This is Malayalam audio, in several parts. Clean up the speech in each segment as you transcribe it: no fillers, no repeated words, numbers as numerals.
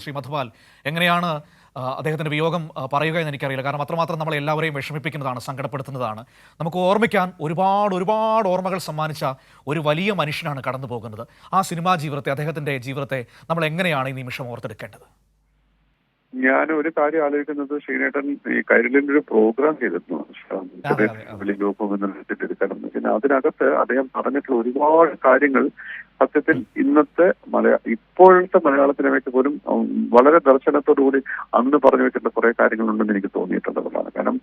ശ്രീ മധുപാൽ എങ്ങനെയാണ് അദ്ദേഹത്തിൻ്റെ വിയോഗം പറയുക എന്ന് എനിക്കറിയില്ല. കാരണം അത്രമാത്രം നമ്മളെ എല്ലാവരെയും വിഷമിപ്പിക്കുന്നതാണ്, സങ്കടപ്പെടുത്തുന്നതാണ്. നമുക്ക് ഓർമ്മിക്കാൻ ഒരുപാട് ഓർമ്മകൾ സമ്മാനിച്ച ഒരു വലിയ മനുഷ്യനാണ് കടന്നു പോകുന്നത്. ആ സിനിമാ ജീവിതത്തെ, അദ്ദേഹത്തിൻ്റെ ജീവിതത്തെ നമ്മൾ എങ്ങനെയാണ് ഈ നിമിഷം ഓർത്തെടുക്കേണ്ടത്? ഞാൻ ഒരു കാര്യം ആലോചിക്കുന്നത്, ശ്രീനേട്ടൻ ഈ കൈരളിന്റെ ഒരു പ്രോഗ്രാം ചെയ്തിരുന്നു എടുക്കണം. പിന്നെ അതിനകത്ത് അദ്ദേഹം പറഞ്ഞിട്ടുള്ള ഒരുപാട് കാര്യങ്ങൾ സത്യത്തിൽ ഇന്നത്തെ ഇപ്പോഴത്തെ മലയാള സിനിമയ്ക്ക് പോലും വളരെ ദർശനത്തോടുകൂടി അന്ന് പറഞ്ഞു വെച്ചിട്ടുള്ള കുറെ കാര്യങ്ങളുണ്ടെന്ന് എനിക്ക് തോന്നിയിട്ടുള്ളതാണ്. കാരണം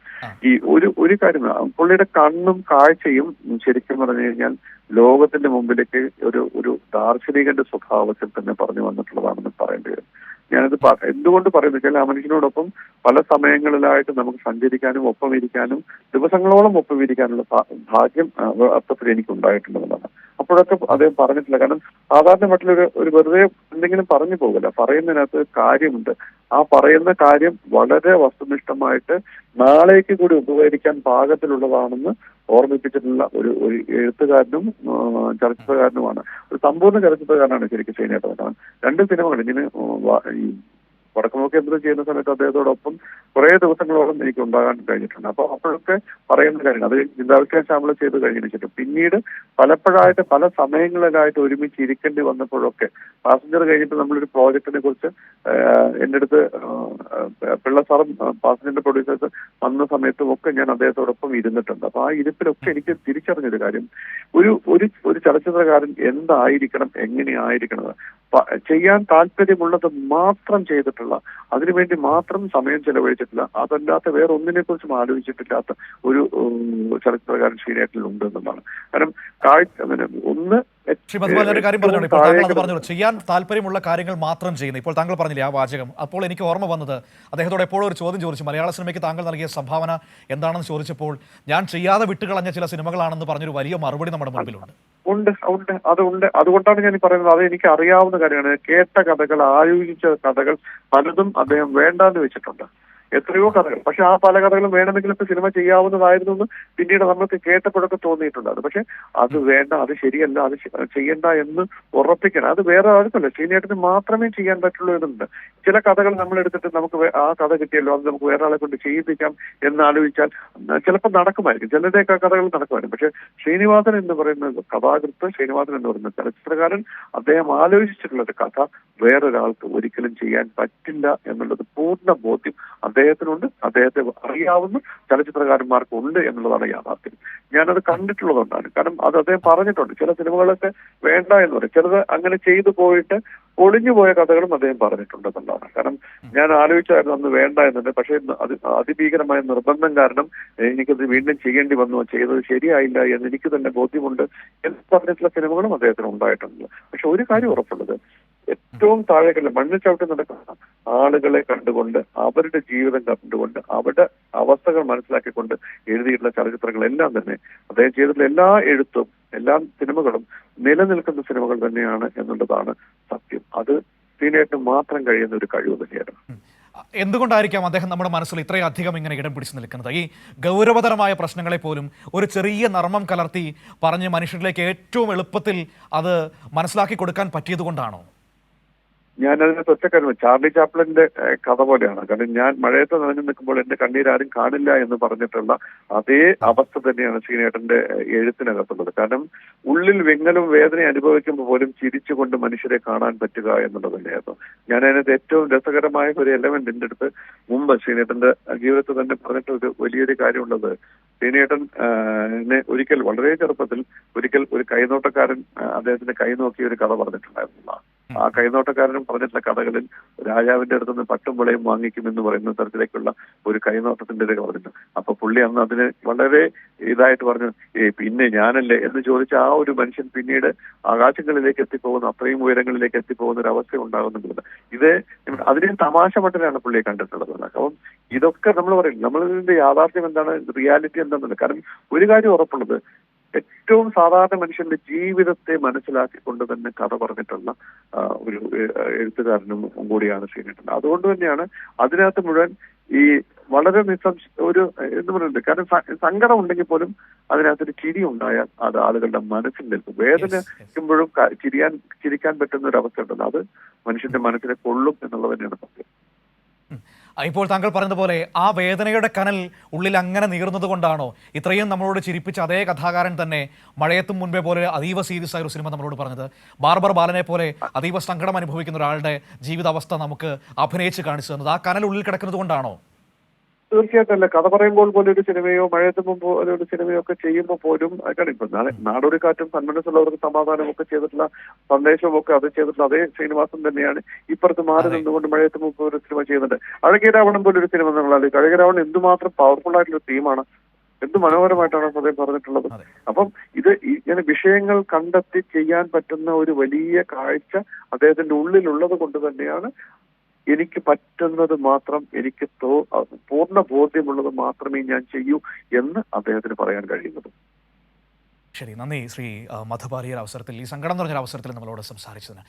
ഈ ഒരു കാര്യം, പുള്ളിയുടെ കണ്ണും കാഴ്ചയും ശരിക്കും പറഞ്ഞു കഴിഞ്ഞാൽ ലോകത്തിന്റെ മുമ്പിലേക്ക് ഒരു ദാർശനികന്റെ സ്വഭാവത്തിൽ തന്നെ പറഞ്ഞു വന്നിട്ടുള്ളതാണെന്ന് പറയേണ്ടി വരും. ഞാനത് എന്തുകൊണ്ട് പറയുന്നത് വെച്ചാൽ, ആ മനുഷ്യനോടൊപ്പം പല സമയങ്ങളിലായിട്ട് നമുക്ക് സഞ്ചരിക്കാനും ഒപ്പം ഇരിക്കാനും ദിവസങ്ങളോളം ഒപ്പം ഇരിക്കാനുള്ള ഭാഗ്യം അർത്ഥത്തിൽ എനിക്ക് ഉണ്ടായിട്ടുണ്ടെന്നാണ്. അപ്പോഴൊക്കെ അദ്ദേഹം പറഞ്ഞിട്ടില്ല. കാരണം സാധാരണ മറ്റുള്ളൊരു വെറുതെ എന്തെങ്കിലും പറഞ്ഞു പോകില്ല, പറയുന്നതിനകത്ത് കാര്യമുണ്ട്. ആ പറയുന്ന കാര്യം വളരെ വസ്തുനിഷ്ഠമായിട്ട് നാളേക്ക് കൂടി ഉപകരിക്കാൻ പാകത്തിലുള്ളതാണെന്ന് ഓർമ്മിപ്പിച്ചിട്ടുള്ള ഒരു എഴുത്തുകാരനും ചലച്ചിത്രകാരനുമാണ്. ഒരു സമ്പൂർണ്ണ ചലച്ചിത്രകാരനാണ് ശരിക്കും ശ്രീനേട്ടൻ. കാരണം 2 സിനിമകൾ ഇങ്ങനെ ഈ വടക്കുനോക്കി യന്ത്രം ചെയ്യുന്ന സമയത്ത് അദ്ദേഹത്തോടൊപ്പം കുറെ ദിവസങ്ങളോളം എനിക്ക് ഉണ്ടാകാൻ കഴിഞ്ഞിട്ടുണ്ട്. അപ്പൊ അപ്പോഴൊക്കെ പറയുന്ന കാര്യങ്ങൾ, അത് ചിന്താവിഷ്കാര ശാമല ചെയ്ത് കഴിഞ്ഞിട്ട് പിന്നീട് പലപ്പോഴായിട്ട് പല സമയങ്ങളിലായിട്ട് ഒരുമിച്ച് ഇരിക്കേണ്ടി വന്നപ്പോഴൊക്കെ, പാസഞ്ചർ കഴിഞ്ഞിട്ട് നമ്മളൊരു പ്രോജക്റ്റിനെ കുറിച്ച് എൻ്റെ അടുത്ത് പിള്ള സാറും പാസഞ്ചറിന്റെ പ്രൊഡ്യൂസേഴ്സ് വന്ന സമയത്തും ഒക്കെ ഞാൻ അദ്ദേഹത്തോടൊപ്പം ഇരുന്നിട്ടുണ്ട്. അപ്പൊ ആ ഇരിപ്പിലൊക്കെ എനിക്ക് തിരിച്ചറിഞ്ഞൊരു കാര്യം, ഒരു ചലച്ചിത്രകാരൻ എന്തായിരിക്കണം, എങ്ങനെയായിരിക്കണം, ചെയ്യാൻ താല്പര്യമുള്ളത് മാത്രം ചെയ്തിട്ടുള്ള, അതിനുവേണ്ടി മാത്രം സമയം ചെലവഴിച്ചിട്ടില്ല, അതല്ലാത്ത വേറെ ഒന്നിനെ കുറിച്ചും ആലോചിച്ചിട്ടില്ലാത്ത ഒരു ചലച്ചിത്രകാരൻ ശ്രീനേട്ടനിൽ ഉണ്ട് എന്നുള്ളതാണ്. കാരണം ഒന്ന് ശ്രീ മധുപാൽ ഒരു കാര്യം പറഞ്ഞോളൂ. ഇപ്പോൾ താങ്കൾ അത് പറഞ്ഞോളൂ, ചെയ്യാൻ താല്പര്യമുള്ള കാര്യങ്ങൾ മാത്രം ചെയ്യുന്നു. ഇപ്പോൾ താങ്കൾ പറഞ്ഞില്ലേ ആ വാചകം, അപ്പോൾ എനിക്ക് ഓർമ്മ വന്നത്, അദ്ദേഹത്തോട് എപ്പോഴും ഒരു ചോദ്യം ചോദിച്ചു, മലയാള സിനിമയ്ക്ക് താങ്കൾ നൽകിയ സംഭാവന എന്താണെന്ന് ചോദിച്ചപ്പോൾ ഞാൻ ചെയ്യാതെ വിട്ടുകളഞ്ഞ ചില സിനിമകളാണെന്ന് പറഞ്ഞൊരു വലിയ മറുപടി നമ്മുടെ മുമ്പിലുണ്ട്. അതുകൊണ്ടാണ് ഞാൻ പറയുന്നത്. അത് എനിക്ക് അറിയാവുന്ന കാര്യമാണ്. കേട്ട കഥകൾ, ആലോചിച്ച കഥകൾ പലതും അദ്ദേഹം വേണ്ടാന്ന് വെച്ചിട്ടുണ്ട്. എത്രയോ കഥകൾ. പക്ഷെ ആ പല കഥകളും വേണമെങ്കിലൊക്കെ സിനിമ ചെയ്യാവുന്നതായിരുന്നു എന്ന് പിന്നീട് നമുക്ക് കേട്ടപ്പോഴൊക്കെ തോന്നിയിട്ടുണ്ട്. പക്ഷെ അത് വേണ്ട, അത് ശരിയല്ല, അത് ചെയ്യണ്ട എന്ന് ഉറപ്പിക്കണം. അത് വേറെ ആർക്കല്ല, ശ്രീനേട്ടന് മാത്രമേ ചെയ്യാൻ പറ്റുള്ളൂ എന്നുണ്ട്. ചില കഥകൾ നമ്മൾ എടുത്തിട്ട് നമുക്ക് ആ കഥ കിട്ടിയല്ലോ, അത് നമുക്ക് വേറെ ആളെ കൊണ്ട് ചെയ്യിപ്പിക്കാം എന്നാലോചിച്ചാൽ ചിലപ്പോൾ നടക്കുമായിരിക്കും, ചിലരുടെയൊക്കെ കഥകൾ നടക്കുമായിരിക്കും. പക്ഷെ ശ്രീനിവാസൻ എന്ന് പറയുന്ന കഥാകൃത്ത്, ശ്രീനിവാസൻ എന്ന് പറയുന്ന ചലച്ചിത്രകാരൻ, അദ്ദേഹം ആലോചിച്ചിട്ടുള്ള ഒരു കഥ വേറൊരാൾക്ക് ഒരിക്കലും ചെയ്യാൻ പറ്റില്ല എന്നുള്ളത് പൂർണ്ണ ബോധ്യം അദ്ദേഹത്തിനുണ്ട്, അദ്ദേഹത്തെ അറിയാവുന്ന ചലച്ചിത്രകാരന്മാർക്ക് ഉണ്ട് എന്നുള്ളതാണ് യാഥാർത്ഥ്യം. ഞാനത് കണ്ടിട്ടുള്ളതുകൊണ്ടാണ്. കാരണം അത് അദ്ദേഹം പറഞ്ഞിട്ടുണ്ട്. ചില സിനിമകളൊക്കെ വേണ്ട എന്ന് പറയും, ചിലത് അങ്ങനെ ചെയ്തു പോയിട്ട് ഒളിഞ്ഞു പോയ കഥകളും അദ്ദേഹം പറഞ്ഞിട്ടുണ്ട് എന്നുള്ളതാണ്. കാരണം ഞാൻ ആലോചിച്ചായിരുന്നു അന്ന് വേണ്ട എന്നുണ്ട്, പക്ഷേ അത് അതിഭീകരമായ നിർബന്ധം കാരണം എനിക്കത് വീണ്ടും ചെയ്യേണ്ടി വന്നു, ചെയ്തത് ശരിയായില്ല എന്ന് എനിക്ക് തന്നെ ബോധ്യമുണ്ട് എന്ന് പറഞ്ഞിട്ടുള്ള സിനിമകളും അദ്ദേഹത്തിന് ഉണ്ടായിട്ടുണ്ട്. പക്ഷെ ഒരു കാര്യം ഉറപ്പുള്ളത്, ഏറ്റവും താഴേക്കല്ല മണ്ണിൽ ചവിട്ടി നടക്കുന്ന ആളുകളെ കണ്ടുകൊണ്ട്, അവരുടെ ജീവിതം കണ്ടുകൊണ്ട്, അവരുടെ അവസ്ഥകൾ മനസ്സിലാക്കിക്കൊണ്ട് എഴുതിയിട്ടുള്ള ചലച്ചിത്രങ്ങളെല്ലാം തന്നെ, അദ്ദേഹം ചെയ്തിട്ടുള്ള എല്ലാ എഴുത്തും എല്ലാ സിനിമകളും നിലനിൽക്കുന്ന സിനിമകൾ തന്നെയാണ് എന്നുള്ളതാണ് സത്യം. അത് ശ്രീനേട്ടന് മാത്രം കഴിയുന്ന ഒരു കഴിവ് തന്നെയാണ്. എന്തുകൊണ്ടായിരിക്കാം അദ്ദേഹം നമ്മുടെ മനസ്സിൽ ഇത്രയധികം ഇങ്ങനെ ഇടം പിടിച്ചു നിൽക്കുന്നത്? ഈ ഗൗരവതരമായ പ്രശ്നങ്ങളെ പോലും ഒരു ചെറിയ നർമ്മം കലർത്തി പറഞ്ഞ് മനുഷ്യരിലേക്ക് ഏറ്റവും എളുപ്പത്തിൽ അത് മനസ്സിലാക്കി കൊടുക്കാൻ പറ്റിയതുകൊണ്ടാണോ? ഞാനതിനകത്ത് ഒറ്റക്കാര്യം, ചാർലി ചാപ്ലിന്റെ കഥ പോലെയാണ്. കാരണം ഞാൻ മഴയത്ത് നനഞ്ഞു നിൽക്കുമ്പോൾ എന്റെ കണ്ണീരാരും കാണില്ല എന്ന് പറഞ്ഞിട്ടുള്ള അതേ അവസ്ഥ തന്നെയാണ് ശ്രീനേട്ടന്റെ എഴുത്തിനകത്തുള്ളത്. കാരണം ഉള്ളിൽ വിങ്ങലും വേദന അനുഭവിക്കുമ്പോൾ പോലും ചിരിച്ചുകൊണ്ട് മനുഷ്യരെ കാണാൻ പറ്റുക എന്നുള്ളത് തന്നെയായിരുന്നു. ഞാൻ അതിനകത്ത് ഏറ്റവും രസകരമായ ഒരു എലമെന്റ് എൻ്റെ അടുത്ത് മുമ്പ് ശ്രീനേട്ടന്റെ ജീവിതത്തിൽ തന്നെ പറഞ്ഞിട്ടൊരു വലിയൊരു കാര്യമുള്ളത്, ശ്രീനേട്ടൻ ഒരിക്കൽ വളരെ ചെറുപ്പത്തിൽ ഒരു കൈനോട്ടക്കാരൻ അദ്ദേഹത്തിന്റെ കൈ നോക്കിയ ഒരു കഥ പറഞ്ഞിട്ടുണ്ടായിരുന്നു. ആ കൈനോട്ടക്കാരനും പറഞ്ഞിട്ടുള്ള കഥകളിൽ രാജാവിന്റെ അടുത്തുനിന്ന് പട്ടും വിളയും വാങ്ങിക്കുമെന്ന് പറയുന്ന തരത്തിലേക്കുള്ള ഒരു കൈനോട്ടത്തിന്റെ ഒരു പറഞ്ഞിട്ടുണ്ട്. അപ്പൊ പുള്ളി അന്ന് അതിന് വളരെ ഇതായിട്ട് പറഞ്ഞു, പിന്നെ ഞാനല്ലേ എന്ന് ചോദിച്ച ആ ഒരു മനുഷ്യൻ പിന്നീട് ആകാശങ്ങളിലേക്ക് എത്തിപ്പോകുന്ന, അത്രയും ഉയരങ്ങളിലേക്ക് എത്തിപ്പോകുന്ന ഒരു അവസ്ഥ ഉണ്ടാകുന്നുണ്ട്. ഇത് അതിനെ തമാശ മട്ടിലാണ് പുള്ളിയെ കണ്ടിട്ടുള്ളത്. അപ്പം ഇതൊക്കെ നമ്മൾ പറയും, നമ്മളിതിന്റെ യാഥാർത്ഥ്യം എന്താണ്, റിയാലിറ്റി എന്താണെന്നുള്ളത്. കാരണം ഒരു കാര്യം ഉറപ്പുള്ളത്, ഏറ്റവും സാധാരണ മനുഷ്യന്റെ ജീവിതത്തെ മനസ്സിലാക്കിക്കൊണ്ട് തന്നെ കഥ പറഞ്ഞിട്ടുള്ള ഒരു എഴുത്തുകാരനും കൂടിയാണ് ശ്രീനേട്ടൻ. അതുകൊണ്ട് തന്നെയാണ് അതിനകത്ത് മുഴുവൻ ഈ വളരെ ഒരു എന്ന് പറയുന്നത്, കാരണം സങ്കടം ഉണ്ടെങ്കിൽ പോലും അതിനകത്തൊരു ചിരി ഉണ്ടായാൽ അത് ആളുകളുടെ മനസ്സിൽ നിൽക്കും. വേദനിക്കുമ്പോഴും ചിരിക്കാൻ പറ്റുന്ന ഒരു അവസ്ഥ ഉണ്ടല്ലോ, അത് മനുഷ്യന്റെ മനസ്സിനെ കൊള്ളും എന്നുള്ളത് തന്നെയാണ് സത്യം. ഇപ്പോൾ താങ്കൾ പറഞ്ഞതുപോലെ ആ വേദനയുടെ കനൽ ഉള്ളിൽ അങ്ങനെ നീറുന്നത് കൊണ്ടാണോ ഇത്രയും നമ്മളോട് ചിരിപ്പിച്ച അതേ കഥാകാരൻ തന്നെ മഴയത്തും മുൻപേ പോലെ അതീവ സീരിയസ് ആയ ഒരു സിനിമ നമ്മളോട് പറഞ്ഞത്? ബാർബർ ബാലനെ പോലെ അതീവ സങ്കടം അനുഭവിക്കുന്ന ഒരാളുടെ ജീവിതാവസ്ഥ നമുക്ക് അഭിനയിച്ച് കാണിച്ചു തന്നത് ആ കനൽ ഉള്ളിൽ കിടക്കുന്നത് കൊണ്ടാണോ? തീർച്ചയായിട്ടും അല്ല. കഥ പറയുമ്പോൾ പോലെ ഒരു സിനിമയോ മഴയത്ത് മുമ്പ് ഒരു സിനിമയോ ഒക്കെ ചെയ്യുമ്പോൾ പോലും അതാണ് ഇപ്പൊ നാടൊരു കാറ്റും സന്മനസ്സുള്ളവർക്ക് സമാധാനം ഒക്കെ ചെയ്തിട്ടുള്ള സന്ദേശവും ഒക്കെ അത് ചെയ്തിട്ടുള്ള അതേ ശ്രീനിവാസൻ തന്നെയാണ് ഇപ്പുറത്ത് മാറി നിന്നുകൊണ്ട് മഴയത്ത് മുമ്പ് ഒരു സിനിമ ചെയ്യുന്നുണ്ട്. അഴകിരാവണം പോലെ ഒരു സിനിമ എന്നുള്ളത്, അഴകിരാവണം എന്തുമാത്രം പവർഫുൾ ആയിട്ടുള്ള തീമാണ്, എന്ത് മനോഹരമായിട്ടാണ് അദ്ദേഹം പറഞ്ഞിട്ടുള്ളത്. അപ്പം ഇങ്ങനെ വിഷയങ്ങൾ കണ്ടെത്തി ചെയ്യാൻ പറ്റുന്ന ഒരു വലിയ കാഴ്ച അദ്ദേഹത്തിന്റെ ഉള്ളിലുള്ളത് കൊണ്ട് തന്നെയാണ് എനിക്ക് പറ്റുന്നത് മാത്രം, എനിക്ക് പൂർണ്ണ ബോധ്യമുള്ളത് മാത്രമേ ഞാൻ ചെയ്യൂ എന്ന് അദ്ദേഹത്തിന് പറയാൻ കഴിയുന്നത്. ശരി, നന്ദി ശ്രീ മധുപാലിയർ അവസരത്തിൽ, ഈ സങ്കടം നിറഞ്ഞൊരു അവസരത്തിൽ നമ്മളോട് സംസാരിച്ചതിന്.